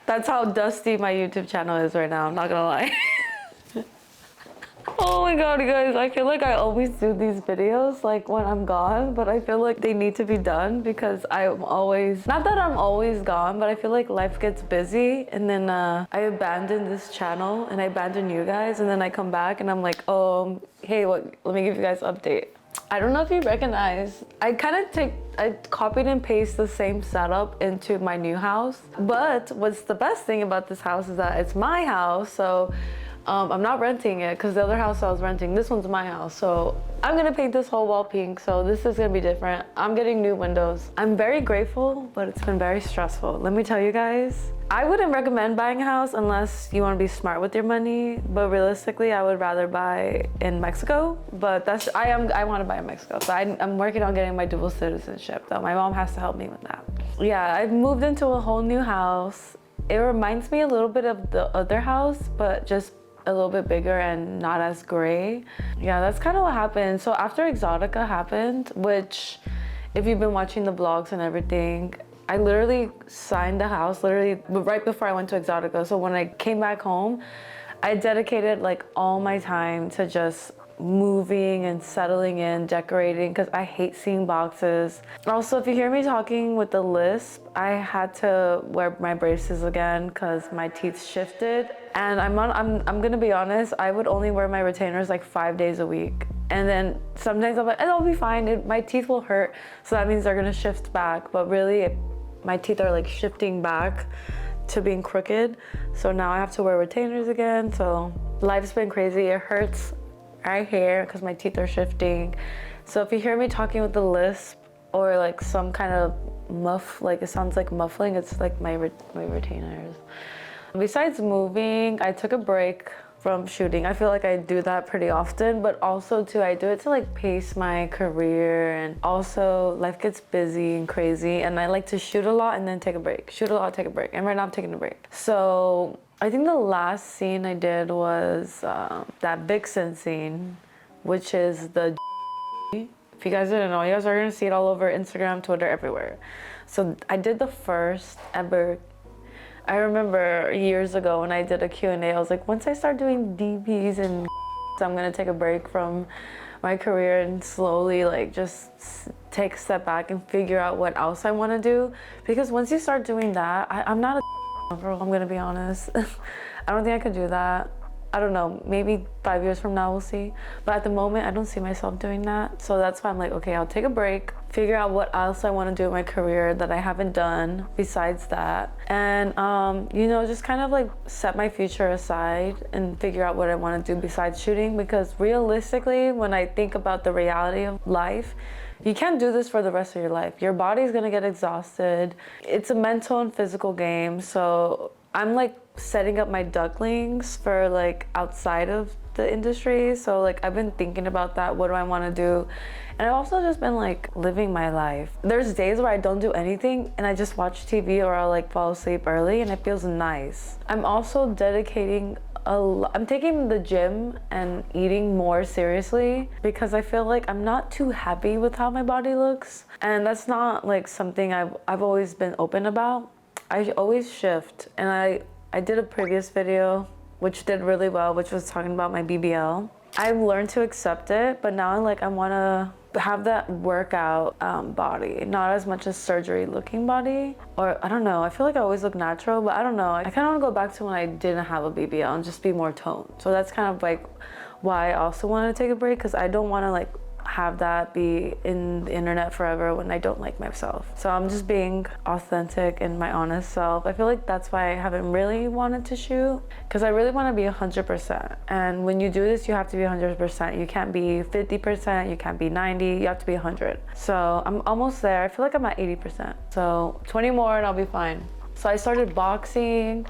That's how dusty my YouTube channel is right now, I'm not gonna lie. Oh my god, you guys, I feel like I always do these videos like when I'm gone, but I feel like they need to be done because I'm always, not that I'm always gone, but I feel like life gets busy and then I abandon this channel and I abandon you guys and then I come back and I'm like, oh, hey, what? Let me give you guys an update. I don't know if you recognize, I copied and pasted the same setup into my new house. But what's the best thing about this house is that it's my house, so I'm not renting it because the other house I was renting, this one's my house. So I'm gonna paint this whole wall pink, so this is gonna be different. I'm getting new windows. I'm very grateful, but it's been very stressful. Let me tell you guys, I wouldn't recommend buying a house unless you wanna be smart with your money, but realistically, I would rather buy in Mexico, but I wanna buy in Mexico. So I'm working on getting my dual citizenship though. My mom has to help me with that. Yeah, I've moved into a whole new house. It reminds me a little bit of the other house, but just a little bit bigger and not as gray. Yeah, that's kind of what happened. So after Exotica happened, which if you've been watching the vlogs and everything, I literally signed the house literally right before I went to Exotica. So when I came back home, I dedicated like all my time to just moving and settling in, decorating, because I hate seeing boxes. Also, if you hear me talking with the lisp, I had to wear my braces again because my teeth shifted. And I'm gonna be honest, I would only wear my retainers like 5 days a week. And then sometimes I'm like, it'll be fine, my teeth will hurt, so that means they're gonna shift back. But really, my teeth are like shifting back to being crooked. So now I have to wear retainers again. So life's been crazy, it hurts right here because my teeth are shifting. So if you hear me talking with the lisp or like some kind of like it sounds like muffling, it's like my retainers. Besides moving, I took a break from shooting. I feel like I do that pretty often, but also too, I do it to like pace my career, and also life gets busy and crazy and I like to shoot a lot and then take a break, shoot a lot, take a break, and right now I'm taking a break. So I think the last scene I did was that Vixen scene, which is the if you guys didn't know, you guys are gonna see it all over Instagram, Twitter, everywhere. So I did the first ever. I remember years ago when I did a Q&A, I was like, once I start doing DPs and I'm gonna take a break from my career and slowly like just take a step back and figure out what else I wanna do. Because once you start doing that, I'm not a girl, I'm gonna be honest. I don't think I could do that. I don't know, maybe 5 years from now we'll see. But at the moment, I don't see myself doing that. So that's why I'm like, okay, I'll take a break, figure out what else I want to do in my career that I haven't done besides that. And, you know, just kind of like set my future aside and figure out what I want to do besides shooting. Because realistically, when I think about the reality of life, you can't do this for the rest of your life. Your body's gonna get exhausted. It's a mental and physical game. So I'm like setting up my ducklings for like outside of the industry. So like I've been thinking about that. What do I want to do? And I've also just been like living my life. There's days where I don't do anything and I just watch TV or I'll like fall asleep early and it feels nice. I'm also dedicating I'm taking the gym and eating more seriously because I feel like I'm not too happy with how my body looks. And that's not like something I've always been open about. I always shift, and I did a previous video which did really well, which was talking about my BBL. I've learned to accept it, but now I want to have that workout body, not as much as surgery looking body. Or I don't know, I feel like I always look natural, but I don't know. I kind of want to go back to when I didn't have a BBL and just be more toned. So that's kind of like why I also want to take a break, because I don't want to like have that be in the internet forever when I don't like myself. So I'm just being authentic and my honest self. I feel like that's why I haven't really wanted to shoot, because I really want to be 100%. And when you do this, you have to be 100%. You can't be 50%, you can't be 90, you have to be 100. So I'm almost there. I feel like I'm at 80%. So 20 more and I'll be fine. So I started boxing.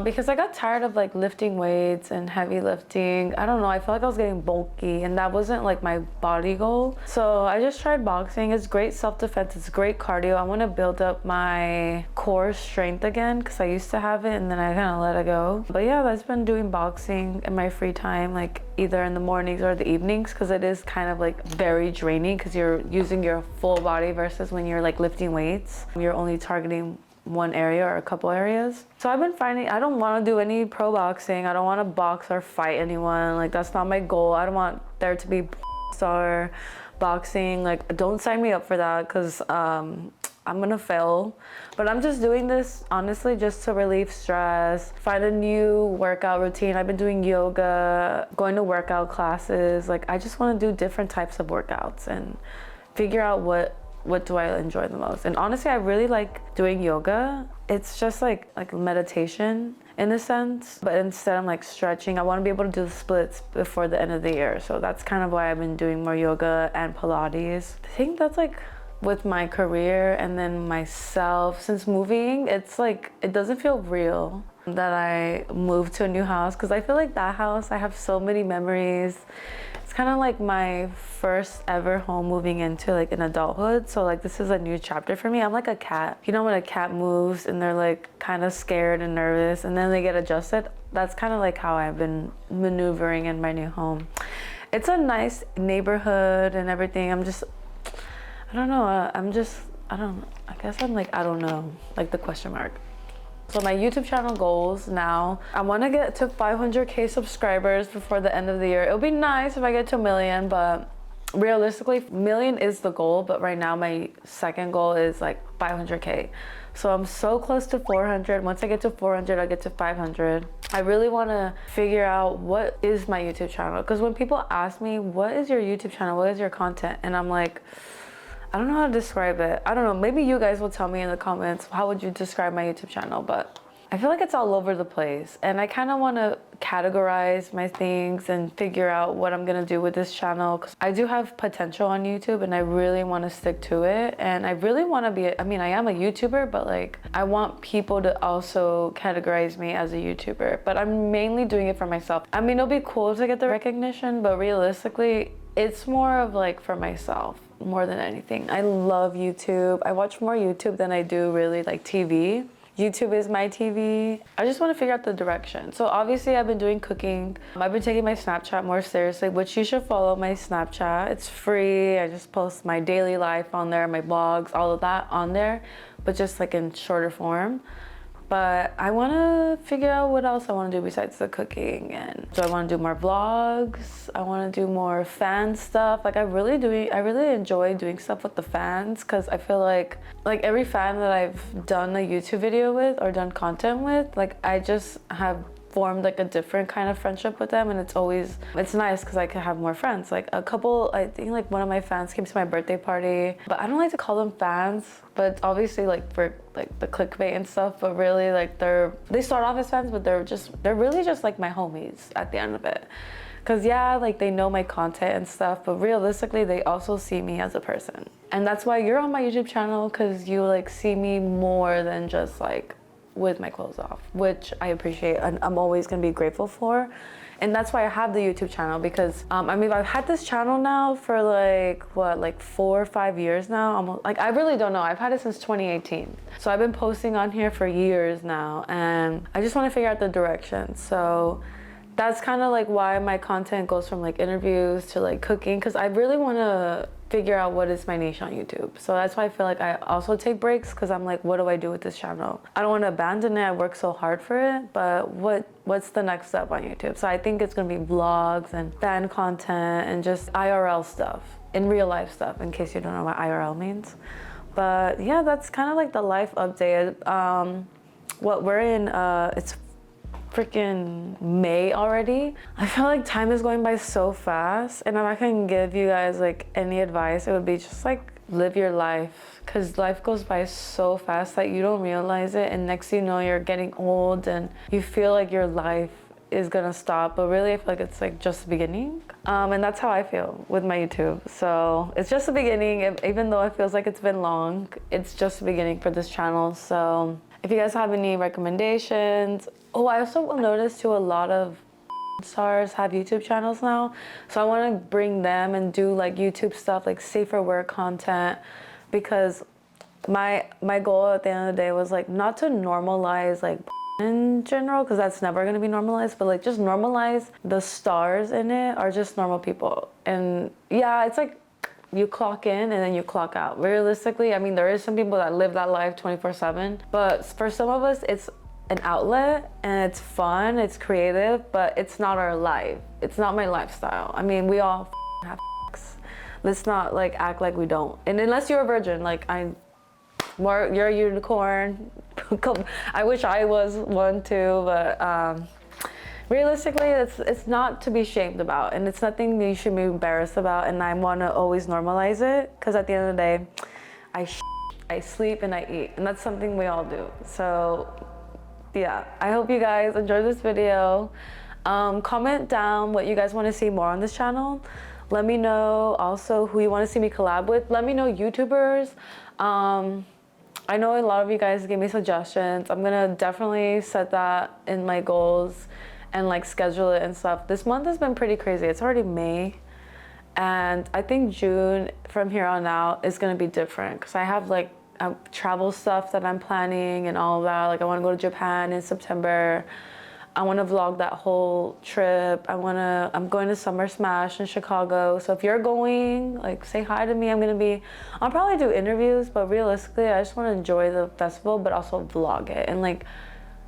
Because I got tired of like lifting weights and heavy lifting. I don't know, I felt like I was getting bulky and that wasn't like my body goal. So I just tried boxing. It's great self-defense, it's great cardio. I want to build up my core strength again because I used to have it and then I kind of let it go. But yeah, I've been doing boxing in my free time, like either in the mornings or the evenings, because it is kind of like very draining because you're using your full body versus when you're like lifting weights, you're only targeting one area or a couple areas. So I've been finding, I don't want to do any pro boxing. I don't want to box or fight anyone. Like, that's not my goal. I don't want there to be star boxing. Like, don't sign me up for that, because I'm gonna fail. But I'm just doing this honestly just to relieve stress, find a new workout routine. I've been doing yoga, going to workout classes. Like, I just want to do different types of workouts and figure out what do I enjoy the most. And honestly, I really like doing yoga. It's just like meditation in a sense, but instead I'm like stretching. I want to be able to do the splits before the end of the year. So that's kind of why I've been doing more yoga and Pilates. I think that's like with my career and then myself. Since moving, it's like, it doesn't feel real that I moved to a new house, because I feel like that house, I have so many memories. It's kind of like my first ever home moving into like an adulthood. So like, this is a new chapter for me. I'm like a cat. You know when a cat moves and they're like kind of scared and nervous and then they get adjusted? That's kind of like how I've been maneuvering in my new home. It's a nice neighborhood and everything. I don't know, I guess I'm like, I don't know, like the question mark. So my YouTube channel goals now, I want to get to 500K subscribers before the end of the year. It'll be nice if I get to 1 million, but realistically, 1 million is the goal. But right now my second goal is like 500K. So I'm so close to 400. Once I get to 400, I'll get to 500. I really want to figure out what is my YouTube channel. Because when people ask me, what is your YouTube channel? What is your content? And I'm like, I don't know how to describe it. I don't know, maybe you guys will tell me in the comments, how would you describe my YouTube channel? But I feel like it's all over the place. And I kind of want to categorize my things and figure out what I'm going to do with this channel. Because I do have potential on YouTube and I really want to stick to it. And I really want to be, I mean, I am a YouTuber, but like, I want people to also categorize me as a YouTuber. But I'm mainly doing it for myself. I mean, it'll be cool to get the recognition, but realistically, it's more of like for myself more than anything. I love YouTube. I watch more YouTube than I do really like TV. YouTube is my TV. I just want to figure out the direction. So obviously I've been doing cooking. I've been taking my Snapchat more seriously, which you should follow my Snapchat. It's free. I just post my daily life on there, my blogs, all of that on there, but just like in shorter form. But I want to figure out what else I want to do besides the cooking. And so I want to do more vlogs. I want to do more fan stuff. Like I really enjoy doing stuff with the fans, because I feel like every fan that I've done a YouTube video with or done content with, like I just have formed like a different kind of friendship with them, and it's nice because I can have more friends. Like a couple, I think like one of my fans came to my birthday party, but I don't like to call them fans, but obviously like for like the clickbait and stuff, but really like they start off as fans, but they're really just like my homies at the end of it. Cause yeah, like they know my content and stuff, but realistically they also see me as a person. And that's why you're on my YouTube channel, cause you like see me more than just like with my clothes off, which I appreciate and I'm always gonna be grateful for. And that's why I have the YouTube channel, because I mean, I've had this channel now for like 4 or 5 years now. Almost, like I really don't know. I've had it since 2018. So I've been posting on here for years now, and I just want to figure out the direction. So that's kind of like why my content goes from like interviews to like cooking, because I really want to figure out what is my niche on YouTube. So that's why I feel like I also take breaks, because I'm like, what do I do with this channel? I don't want to abandon it. I work so hard for it, but what's the next step on YouTube? So I think it's gonna be vlogs and fan content and just IRL stuff, in real life stuff, in case you don't know what IRL means. But yeah, that's kind of like the life update. What we're in, it's freaking May already. I feel like time is going by so fast, and if I can give you guys like any advice, it would be just like live your life, because life goes by so fast that you don't realize it, and next thing you know, you're getting old and you feel like your life is gonna stop, but really I feel like it's like just the beginning. And that's how I feel with my YouTube. So it's just the beginning, even though it feels like it's been long, it's just the beginning for this channel. So if you guys have any recommendations. Oh, I also will notice too, a lot of stars have YouTube channels now. So I want to bring them and do like YouTube stuff, like safer work content, because my goal at the end of the day was like not to normalize like in general, because that's never going to be normalized, but like just normalize the stars in it are just normal people. And yeah, it's like you clock in and then you clock out. Realistically, I mean, there is some people that live that life 24/7, but for some of us, it's an outlet and it's fun, it's creative, but it's not our life. It's not my lifestyle. I mean, we all have sex. Let's not like act like we don't. And unless you're a virgin, like you're a unicorn. I wish I was one too, but realistically, it's not to be shamed about, and it's nothing you should be embarrassed about. And I want to always normalize it, because at the end of the day, I sleep and I eat, and that's something we all do. So yeah, I hope you guys enjoyed this video. Comment down what you guys want to see more on this channel. Let me know also who you want to see me collab with. Let me know YouTubers. I know a lot of you guys gave me suggestions. I'm gonna definitely set that in my goals and like schedule it and stuff. This month has been pretty crazy. It's already May, and I think June from here on out is gonna be different, because I have like travel stuff that I'm planning and all of that. Like I want to go to Japan in September. I want to vlog that whole trip. I'm going to Summer Smash in Chicago. So if you're going, like, say hi to me. I'll probably do interviews, but realistically, I just want to enjoy the festival, but also vlog it and like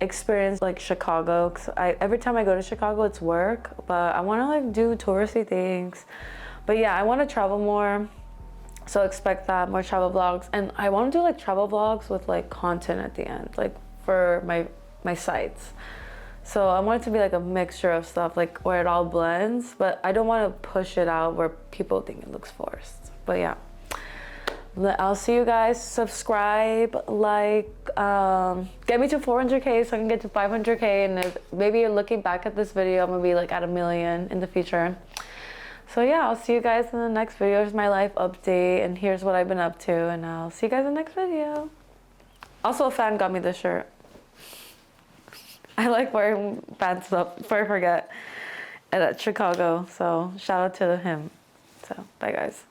experience like Chicago. Cause every time I go to Chicago, it's work, but I want to like do touristy things. But yeah, I want to travel more. So expect that, more travel vlogs. And I want to do like travel vlogs with like content at the end, like for my sites. So I want it to be like a mixture of stuff, like where it all blends, but I don't want to push it out where people think it looks forced. But yeah, I'll see you guys. Subscribe, like, get me to 400K so I can get to 500K. And if maybe you're looking back at this video, I'm gonna be like at 1 million in the future. So yeah, I'll see you guys in the next video. Here's my life update, and here's what I've been up to, and I'll see you guys in the next video. Also, a fan got me this shirt. I like wearing fan stuff before I forget at Chicago, so shout out to him. So bye guys.